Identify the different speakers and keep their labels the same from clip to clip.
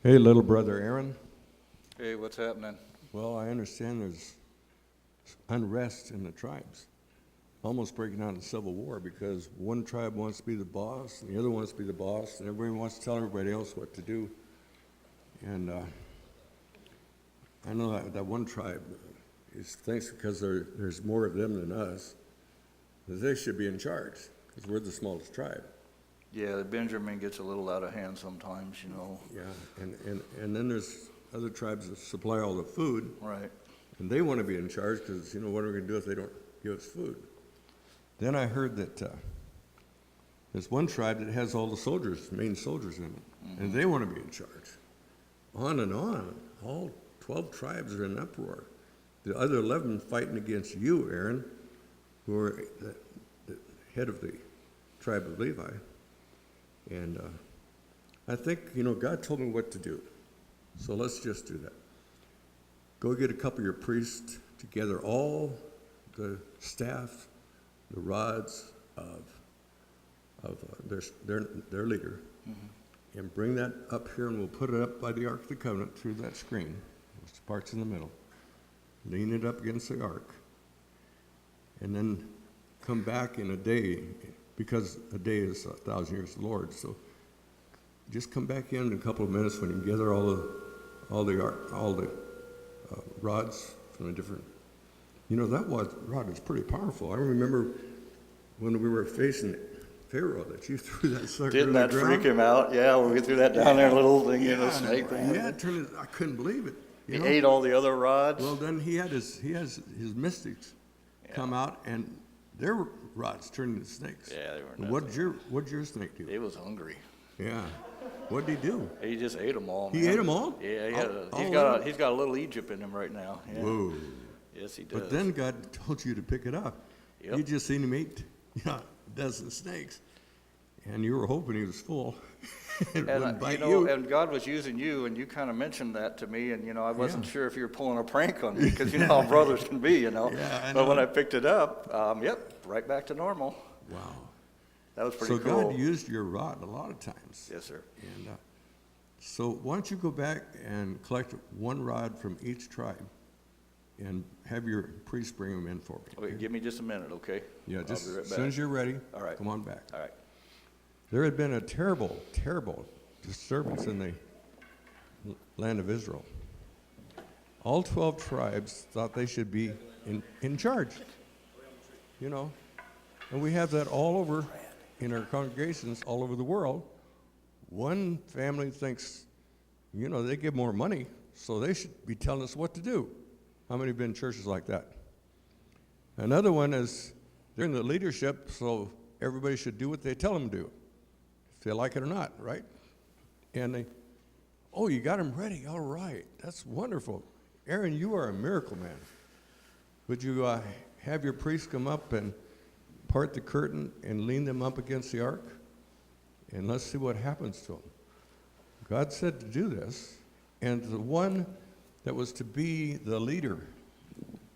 Speaker 1: Hey, little brother Aaron.
Speaker 2: Hey, what's happening?
Speaker 1: Well, I understand there's unrest in the tribes, almost breaking out in civil war because one tribe wants to be the boss, and the other wants to be the boss, and everybody wants to tell everybody else what to do. And I know that one tribe thinks because there's more of them than us, that they should be in charge because we're the smallest tribe.
Speaker 2: Yeah, the Benjamin gets a little out of hand sometimes, you know.
Speaker 1: Yeah, and then there's other tribes that supply all the food,
Speaker 2: Right.
Speaker 1: and they want to be in charge because, you know, what are we going to do if they don't give us food? Then I heard that there's one tribe that has all the soldiers, main soldiers in it, and they want to be in charge. On and on. All 12 tribes are in uproar. The other 11 fighting against you, Aaron, who are the head of the tribe of Levi. And I think, you know, God told me what to do. So let's just do that. Go get a couple of your priests to gather all the staff, the rods of their leader, and bring that up here, and we'll put it up by the Ark of the Covenant through that screen, which part's in the middle. Lean it up against the Ark, and then come back in a day, because a day is 1,000 years of the Lord. So just come back in a couple of minutes when you gather all the rods from the different. You know, that rod is pretty powerful. I remember when we were facing Pharaoh that you threw that sucker
Speaker 2: Didn't
Speaker 1: in the
Speaker 2: that
Speaker 1: ground.
Speaker 2: freak him out? Yeah, when we threw that down there, little thing, you know, snake thing.
Speaker 1: Yeah, I couldn't believe it.
Speaker 2: He ate all the other rods.
Speaker 1: Well, then he has his mystics come out, and their rods turned into snakes.
Speaker 2: Yeah, they were nuts.
Speaker 1: What'd your snake do?
Speaker 2: He was hungry.
Speaker 1: Yeah. What'd he do?
Speaker 2: He just ate them all, man.
Speaker 1: He ate them all?
Speaker 2: Yeah, he's got a little Egypt in him right now. Yeah.
Speaker 1: Whoa.
Speaker 2: Yes, he does.
Speaker 1: But then God told you to pick it up.
Speaker 2: Yep.
Speaker 1: You just seen him eat a dozen snakes, and you were hoping he was full. It wouldn't bite you.
Speaker 2: And God was using you, and you kind of mentioned that to me, and, you know, I wasn't sure if you were pulling a prank on me, because you know how brothers can be, you know.
Speaker 1: Yeah, I
Speaker 2: But
Speaker 1: know.
Speaker 2: when I picked it up, right back to normal.
Speaker 1: Wow.
Speaker 2: That was pretty
Speaker 1: So
Speaker 2: cool.
Speaker 1: God used your rod a lot of times.
Speaker 2: Yes, sir.
Speaker 1: And so why don't you go back and collect one rod from each tribe and have your priest bring them in for me.
Speaker 2: Okay, give me just a minute, okay?
Speaker 1: Yeah,
Speaker 2: I'll
Speaker 1: just
Speaker 2: be right
Speaker 1: as
Speaker 2: back.
Speaker 1: soon as you're ready,
Speaker 2: All right.
Speaker 1: come on back.
Speaker 2: All right.
Speaker 1: There had been a terrible, terrible disturbance in the land of Israel. All 12 tribes thought they should be in charge, you know. And we have that all over in our congregations all over the world. One family thinks, you know, they give more money, so they should be telling us what to do. How many have been in churches like that? Another one is they're in the leadership, so everybody should do what they tell them to do, if they like it or not, right? And they, oh, you got them ready. All right, that's wonderful. Aaron, you are a miracle man. Would you have your priest come up and part the curtain and lean them up against the ark? And let's see what happens to them. God said to do this, and the one that was to be the leader,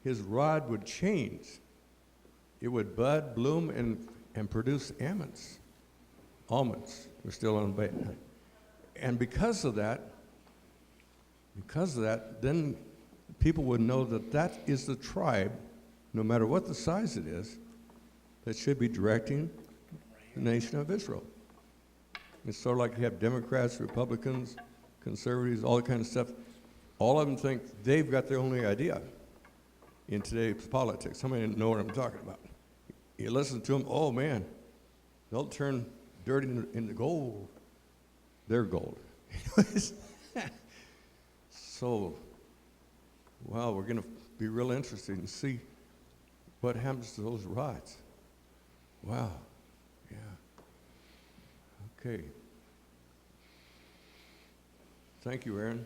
Speaker 1: his rod would change. It would bud, bloom, and produce almonds. We're still on bait. And because of that, then people would know that that is the tribe, no matter what the size it is, that should be directing the nation of Israel. It's sort of like you have Democrats, Republicans, conservatives, all that kind of stuff. All of them think they've got their only idea in today's politics. How many know what I'm talking about? You listen to them, oh man, they'll turn dirt into gold. They're gold. So, wow, we're going to be real interested and see what happens to those rods. Wow, yeah. Okay. Thank you, Aaron,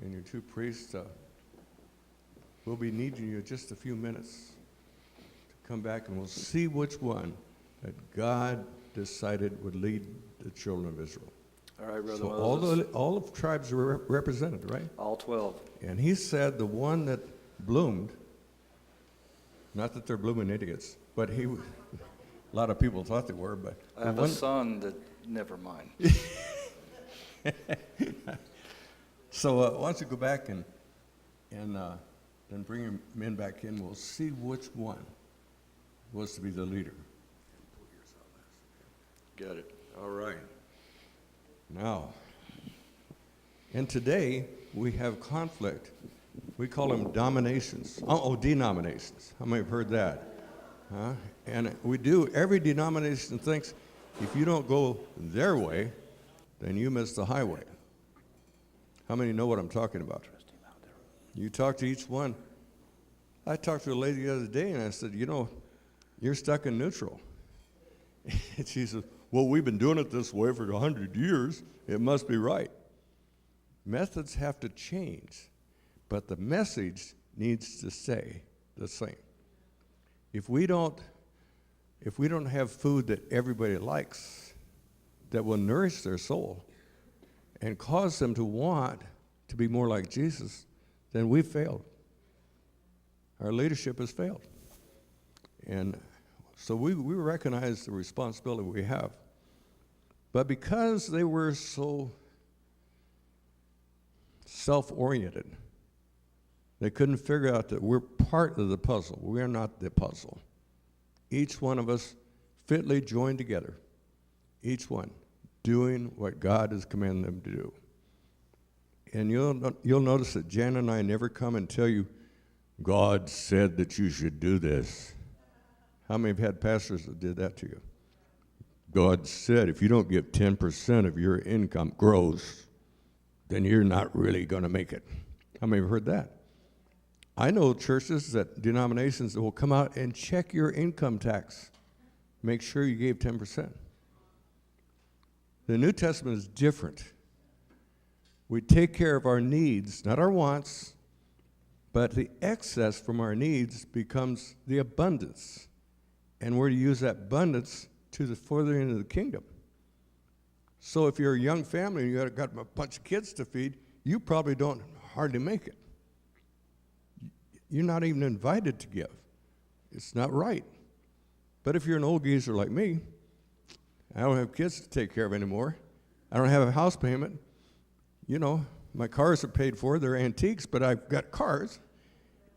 Speaker 1: and your two priests. We'll be needing you in just a few minutes to come back, and we'll see which one that God decided would lead the children of Israel.
Speaker 2: All right, Brother
Speaker 1: So
Speaker 2: Moses.
Speaker 1: all the tribes are represented, right?
Speaker 2: All 12.
Speaker 1: And he said the one that bloomed, not that they're blooming idiots, but a lot of people thought they were, but
Speaker 2: I have a son that, never mind.
Speaker 1: So why don't you go back and then bring your men back in. We'll see which one was to be the leader.
Speaker 2: Got it.
Speaker 1: All right. Now, and today we have conflict. We call them dominations. Denominations. How many have heard that? Huh? And we do. Every denomination thinks if you don't go their way, then you miss the highway. How many know what I'm talking about? You talk to each one. I talked to a lady the other day, and I said, you're stuck in neutral. And she said, well, we've been doing it this way for 100 years. It must be right. Methods have to change, but the message needs to stay the same. If we don't have food that everybody likes, that will nourish their soul and cause them to want to be more like Jesus, then we've failed. Our leadership has failed. And so we recognize the responsibility we have. But because they were so self-oriented, they couldn't figure out that we're part of the puzzle. We are not the puzzle. Each one of us fitly joined together, each one doing what God has commanded them to do. And you'll notice that Jan and I never come and tell you, God said that you should do this. How many have had pastors that did that to you? God said if you don't give 10% of your income gross, then you're not really going to make it. How many have heard that? I know churches, denominations that will come out and check your income tax. Make sure you gave 10%. The New Testament is different. We take care of our needs, not our wants, but the excess from our needs becomes the abundance. And we're to use that abundance to the furthering of the kingdom. So if you're a young family and you've got a bunch of kids to feed, you probably don't hardly make it. You're not even invited to give. It's not right. But if you're an old geezer like me, I don't have kids to take care of anymore. I don't have a house payment. My cars are paid for. They're antiques, but I've got cars.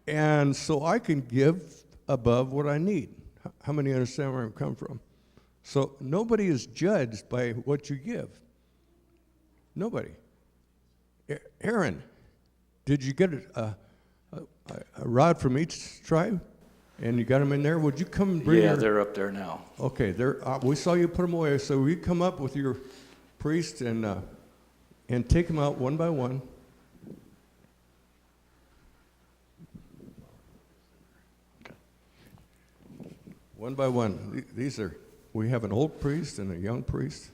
Speaker 1: And so I can give above what I need. How many understand where I'm coming from? So nobody is judged by what you give. Nobody. Aaron, did you get a rod from each tribe? And you got them in there? Would you come and bring
Speaker 2: They're up there now.
Speaker 1: Okay, we saw you put them away, so we come up with your priest and take them out one by one. One by one. We have an old priest and a young priest.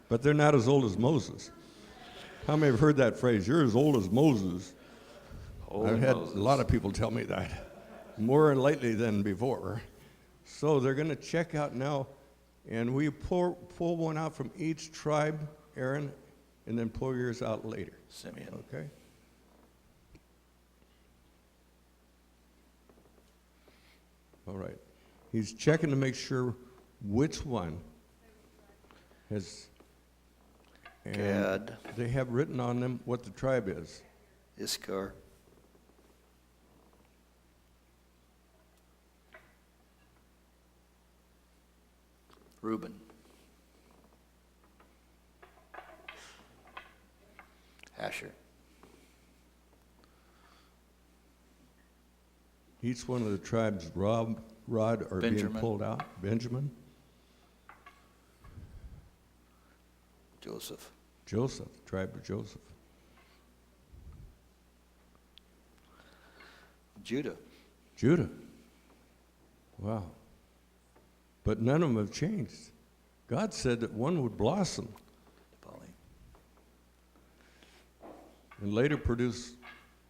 Speaker 1: But they're not as old as Moses. How many have heard that phrase? You're as old as Moses. I've had a lot of people tell me that, more lately than before. So they're going to check out now, and we pull one out from each tribe, Aaron, and then pull yours out later.
Speaker 2: Simeon.
Speaker 1: Okay? All right. He's checking to make sure which one has. And
Speaker 2: Gad.
Speaker 1: They have written on them what the tribe is.
Speaker 2: Issachar. Reuben. Asher.
Speaker 1: Each one of the tribes' rod are
Speaker 2: Benjamin.
Speaker 1: being pulled out. Benjamin.
Speaker 2: Joseph.
Speaker 1: Joseph, tribe of Joseph.
Speaker 2: Judah.
Speaker 1: Judah. Wow. But none of them have changed. God said that one would blossom
Speaker 2: Polly.
Speaker 1: and later produce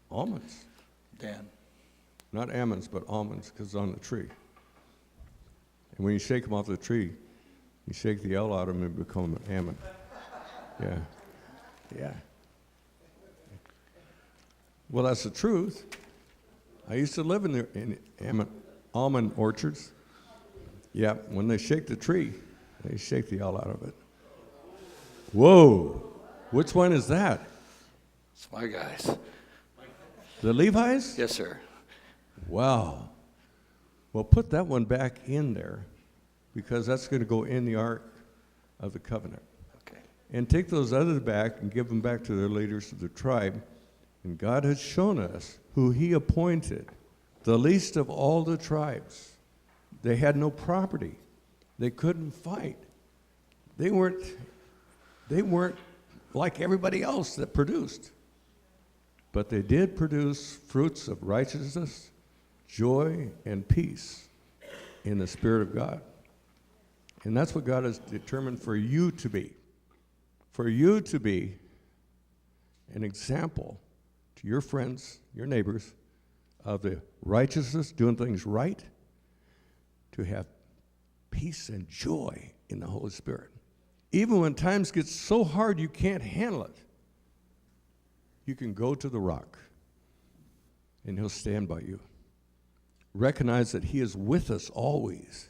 Speaker 1: almonds.
Speaker 2: Dan.
Speaker 1: Not almonds, but almonds, because it's on the tree. And when you shake them off the tree, you shake the L out of them and become an almond. Yeah. Yeah. Well, that's the truth. I used to live in almond orchards. Yeah, when they shake the tree, they shake the L out of it. Whoa. Which one is that?
Speaker 2: It's my guys.
Speaker 1: The Levi's?
Speaker 2: Yes, sir.
Speaker 1: Wow. Well, put that one back in there because that's going to go in the Ark of the Covenant.
Speaker 2: Okay.
Speaker 1: And take those others back and give them back to their leaders of the tribe. And God has shown us who he appointed, the least of all the tribes. They had no property. They couldn't fight. They weren't like everybody else that produced. But they did produce fruits of righteousness, joy, and peace in the Spirit of God. And that's what God has determined for you to be. For you to be an example to your friends, your neighbors, of the righteousness, doing things right, to have peace and joy in the Holy Spirit. Even when times get so hard you can't handle it, you can go to the rock and he'll stand by you. Recognize that he is with us always.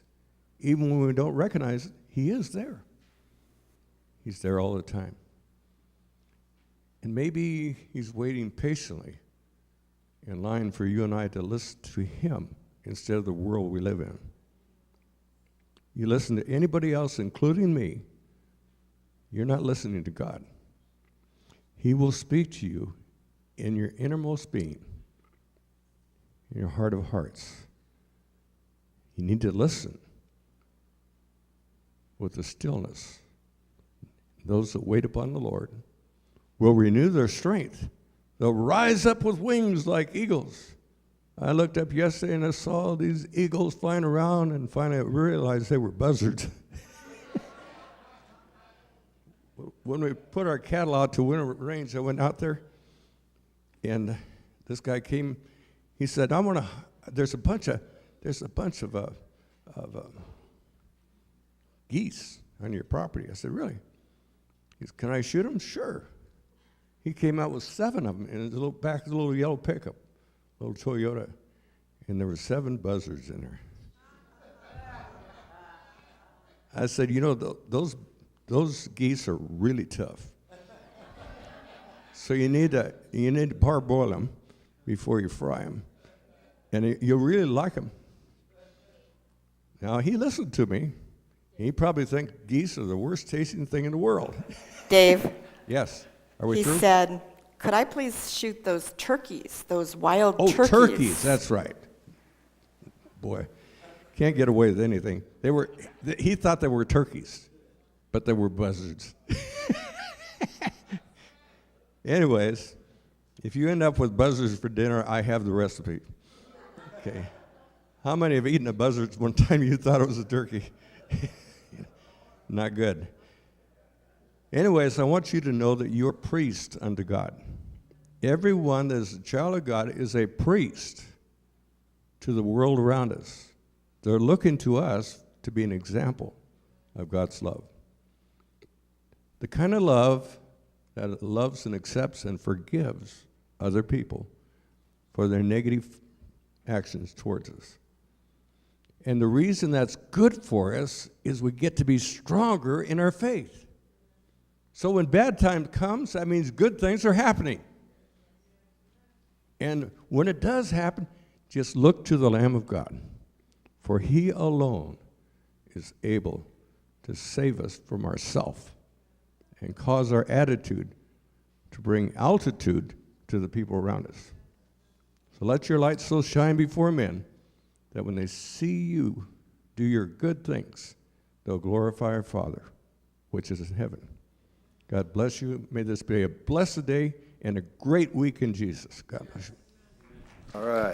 Speaker 1: Even when we don't recognize it, he is there. He's there all the time. And maybe he's waiting patiently in line for you and I to listen to him instead of the world we live in. You listen to anybody else, including me, you're not listening to God. He will speak to you in your innermost being, in your heart of hearts. You need to listen with the stillness. Those that wait upon the Lord will renew their strength. They'll rise up with wings like eagles. I looked up yesterday and I saw these eagles flying around, and finally I realized they were buzzards. When we put our cattle out to winter range, I went out there, and this guy came. He said, there's a bunch of geese on your property. I said, really? He said, can I shoot them? Sure. He came out with 7 of them in the back of the little yellow pickup, little Toyota, and there were 7 buzzards in there. I said, those geese are really tough. So you need to parboil them before you fry them, and you'll really like them. Now he listened to me. He probably thinks geese are the worst tasting thing in the world.
Speaker 3: Dave,
Speaker 1: Yes. Are we
Speaker 3: he
Speaker 1: through?
Speaker 3: said, could I please shoot those turkeys, those wild
Speaker 1: Oh,
Speaker 3: turkeys?
Speaker 1: turkeys. That's right. Boy, can't get away with anything. He thought they were turkeys, but they were buzzards. Anyways, if you end up with buzzards for dinner, I have the recipe. Okay. How many have eaten a buzzard one time you thought it was a turkey? Not good. Anyways, I want you to know that you're a priest unto God. Everyone that is a child of God is a priest to the world around us. They're looking to us to be an example of God's love. The kind of love that loves and accepts and forgives other people for their negative actions towards us. And the reason that's good for us is we get to be stronger in our faith. So when bad time comes, that means good things are happening. And when it does happen, just look to the Lamb of God, for he alone is able to save us from ourselves and cause our attitude to bring altitude to the people around us. So let your light so shine before men that when they see you do your good things, they'll glorify our Father, which is in heaven. God bless you. May this be a blessed day and a great week in Jesus. God bless you.
Speaker 2: All right.